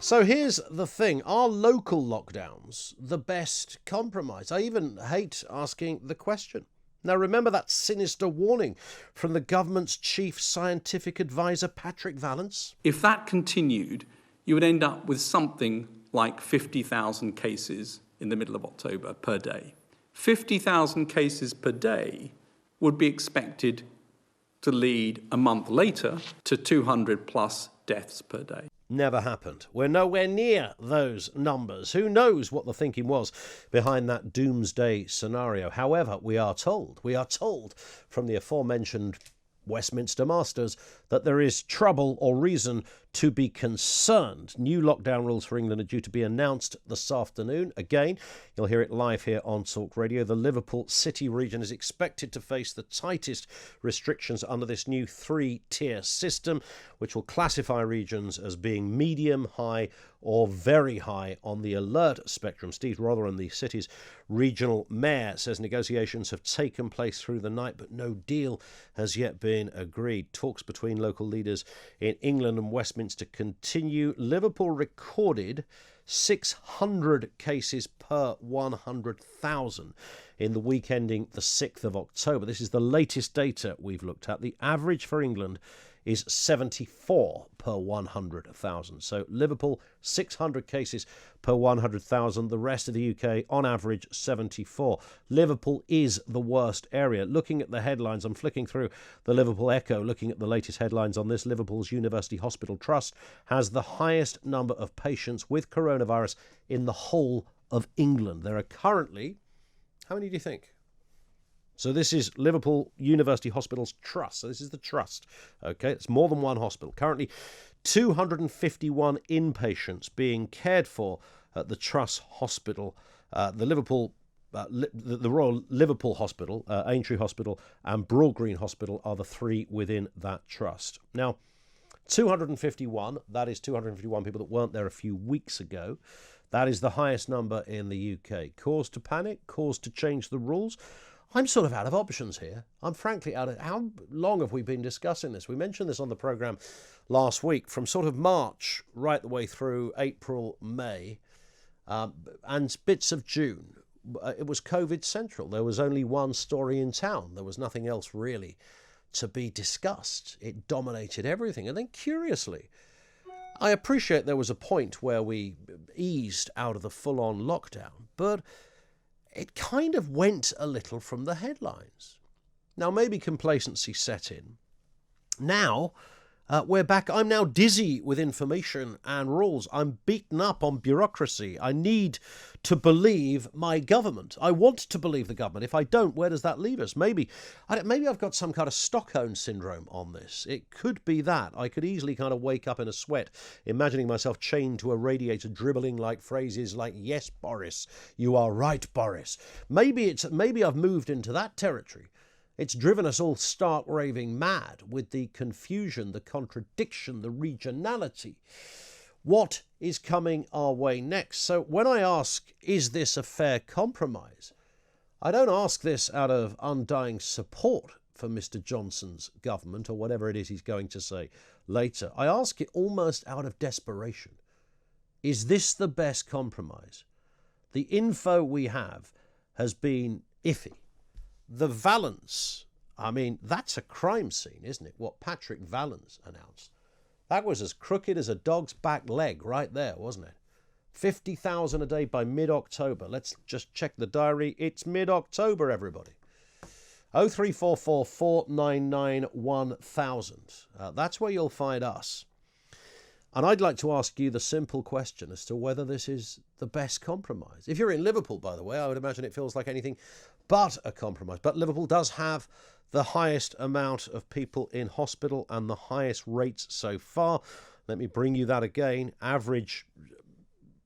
So here's the thing. Are local lockdowns the best compromise? I even hate asking the question. Now, remember that sinister warning from the government's chief scientific advisor, Patrick Vallance? If that continued, you would end up with something like 50,000 cases in the middle of October per day. 50,000 cases per day would be expected to lead a month later to 200 plus deaths per day. Never happened. We're nowhere near those numbers. Who knows what the thinking was behind that doomsday scenario? However, we are told from the aforementioned Westminster Masters that there is trouble or reason to be concerned. New lockdown rules for England are due to be announced this afternoon. Again, you'll hear it live here on Talk Radio. The Liverpool City region is expected to face the tightest restrictions under this new three-tier system, which will classify regions as being medium, high or very high on the alert spectrum. Steve Rotherham, the city's regional mayor, says negotiations have taken place through the night, but no deal has yet been agreed. Talks between local leaders in England and Westminster continue. Liverpool recorded 600 cases per 100,000 in the week ending the 6th of October. This is the latest data we've looked at. The average for England is 74 per 100,000. So Liverpool, 600 cases per 100,000. The rest of the UK, on average, 74. Liverpool is the worst area. Looking at the headlines, I'm flicking through the Liverpool Echo, looking at the latest headlines on this. Liverpool's University Hospital Trust has the highest number of patients with coronavirus in the whole of England. There are currently, how many do you think? So this is Liverpool University Hospitals Trust. So this is the trust. Okay, it's more than one hospital. Currently, 251 inpatients being cared for at the Trust Hospital, the Royal Liverpool Hospital, Aintree Hospital and Broad Green Hospital are the three within that trust. Now, 251, that is 251 people that weren't there a few weeks ago. That is the highest number in the UK. Cause to panic? Cause to change the rules? I'm sort of out of options here. I'm frankly out of... How long have we been discussing this? We mentioned this on the programme last week, from sort of March right the way through April, May, and bits of June. It was COVID central. There was only one story in town. There was nothing else really to be discussed. It dominated everything. And then curiously, I appreciate there was a point where we eased out of the full-on lockdown, but it kind of went a little from the headlines. Now, maybe complacency set in. Now, we're back. I'm now dizzy with information and rules. I'm beaten up on bureaucracy. I need to believe my government. I want to believe the government. If I don't, where does that leave us? Maybe I've got some kind of Stockholm syndrome on this. It could be that. I could easily kind of wake up in a sweat, imagining myself chained to a radiator, dribbling like phrases like, "Yes, Boris, you are right, Boris." Maybe I've moved into that territory. It's driven us all stark raving mad with the confusion, the contradiction, the regionality. What is coming our way next? So when I ask, is this a fair compromise? I don't ask this out of undying support for Mr. Johnson's government or whatever it is he's going to say later. I ask it almost out of desperation. Is this the best compromise? The info we have has been iffy. The Vallance, I mean, that's a crime scene, isn't it? What Patrick Vallance announced. That was as crooked as a dog's back leg right there, wasn't it? 50,000 a day by mid-October. Let's just check the diary. It's mid-October, everybody. 0344 499 1000. That's where you'll find us. And I'd like to ask you the simple question as to whether this is the best compromise. If you're in Liverpool, by the way, I would imagine it feels like anything but a compromise. But Liverpool does have the highest amount of people in hospital and the highest rates so far. Let me bring you that again. Average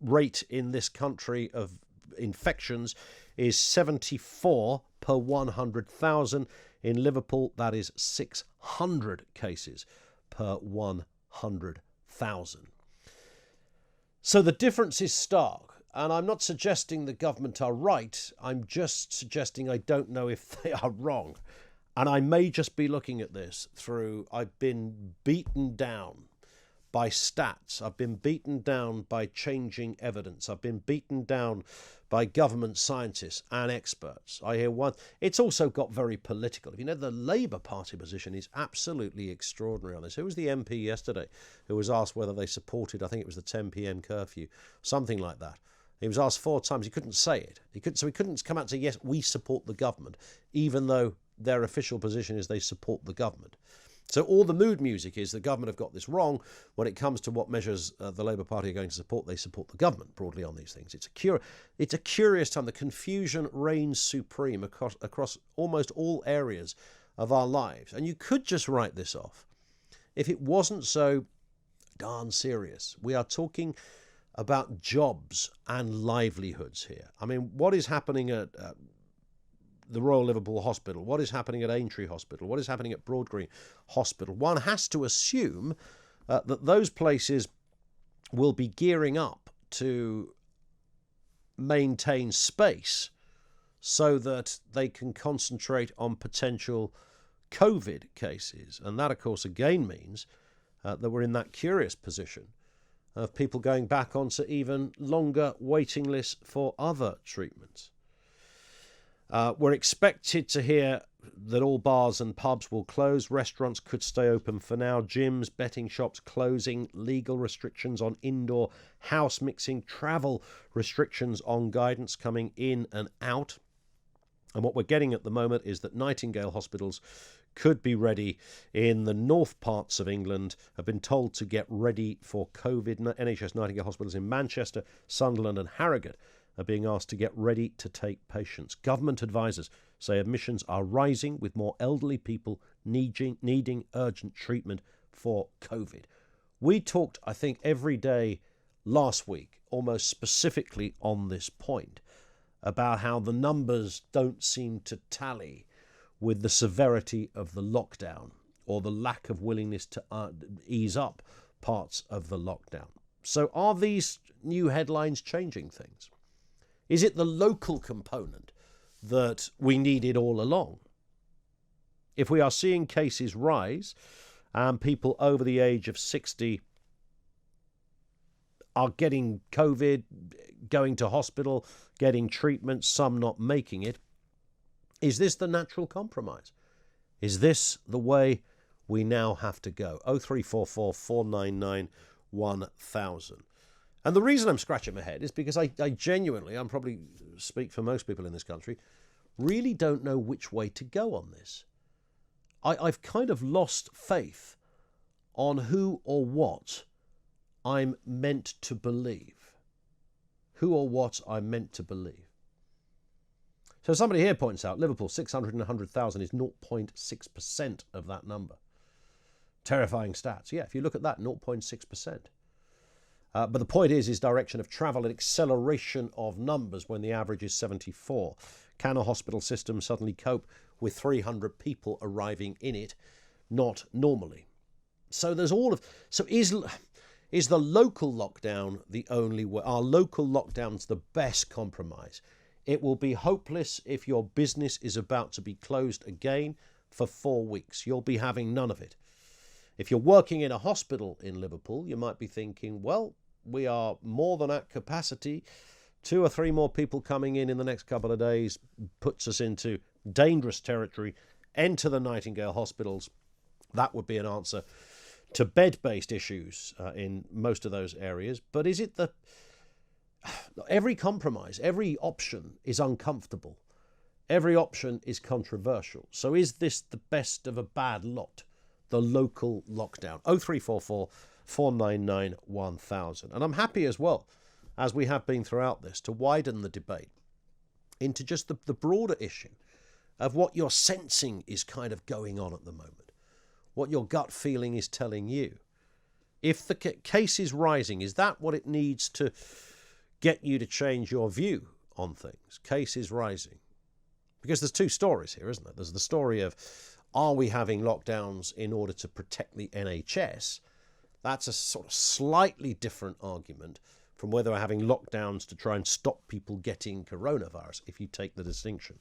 rate in this country of infections is 74 per 100,000. In Liverpool, that is 600 cases per 100,000. So the difference is stark. And I'm not suggesting the government are right. I'm just suggesting I don't know if they are wrong. And I may just be looking at this through, I've been beaten down by stats. I've been beaten down by changing evidence. I've been beaten down by government scientists and experts. I hear one. It's also got very political. If you know, the Labour Party position is absolutely extraordinary on this. Who was the MP yesterday who was asked whether they supported, I think it was the 10 p.m. curfew, something like that. He was asked 4 times. He couldn't say it. He couldn't come out and say, yes, we support the government, even though their official position is they support the government. So all the mood music is the government have got this wrong. When it comes to what measures the Labour Party are going to support, they support the government broadly on these things. It's a curious time. The confusion reigns supreme across almost all areas of our lives. And you could just write this off if it wasn't so darn serious. We are talking about jobs and livelihoods here. I mean, what is happening at the Royal Liverpool Hospital? What is happening at Aintree Hospital? What is happening at Broadgreen Hospital? One has to assume that those places will be gearing up to maintain space so that they can concentrate on potential COVID cases. And that, of course, again means that we're in that curious position of people going back onto even longer waiting lists for other treatments. We're expected to hear that all bars and pubs will close. Restaurants could stay open for now. Gyms, betting shops closing. Legal restrictions on indoor house mixing. Travel restrictions on guidance coming in and out. And what we're getting at the moment is that Nightingale hospitals could be ready in the north parts of England, have been told to get ready for COVID. NHS Nightingale hospitals in Manchester, Sunderland and Harrogate are being asked to get ready to take patients. Government advisors say admissions are rising with more elderly people needing urgent treatment for COVID. We talked, I think, every day last week, almost specifically on this point, about how the numbers don't seem to tally with the severity of the lockdown or the lack of willingness to ease up parts of the lockdown. So are these new headlines changing things? Is it the local component that we needed all along? If we are seeing cases rise and people over the age of 60 are getting COVID, going to hospital, getting treatment, some not making it, is this the natural compromise? Is this the way we now have to go? 0344 499 1000. And the reason I'm scratching my head is because I genuinely, I'm probably speak for most people in this country, really don't know which way to go on this. I've kind of lost faith on who or what I'm meant to believe. Who or what I'm meant to believe. So somebody here points out, Liverpool, 600 and 100,000 is 0.6% of that number. Terrifying stats. Yeah, if you look at that, 0.6%. But the point is direction of travel and acceleration of numbers when the average is 74. Can a hospital system suddenly cope with 300 people arriving in it? Not normally. So there's all of... So is the local lockdown the only way? Are local lockdowns the best compromise? It will be hopeless if your business is about to be closed again for 4 weeks. You'll be having none of it. If you're working in a hospital in Liverpool, you might be thinking, well, we are more than at capacity. 2 or 3 more people coming in the next couple of days puts us into dangerous territory. Enter the Nightingale hospitals. That would be an answer to bed-based issues in most of those areas. But is it the... Every compromise, every option is uncomfortable. Every option is controversial. So is this the best of a bad lot? The local lockdown. 0344 499 1000. And I'm happy as well, as we have been throughout this, to widen the debate into just the broader issue of what you're sensing is kind of going on at the moment, what your gut feeling is telling you. If the case is rising, is that what it needs to get you to change your view on things? Case is rising. Because there's 2 stories here, isn't there? There's the story of, are we having lockdowns in order to protect the NHS? That's a sort of slightly different argument from whether we're having lockdowns to try and stop people getting coronavirus, if you take the distinction.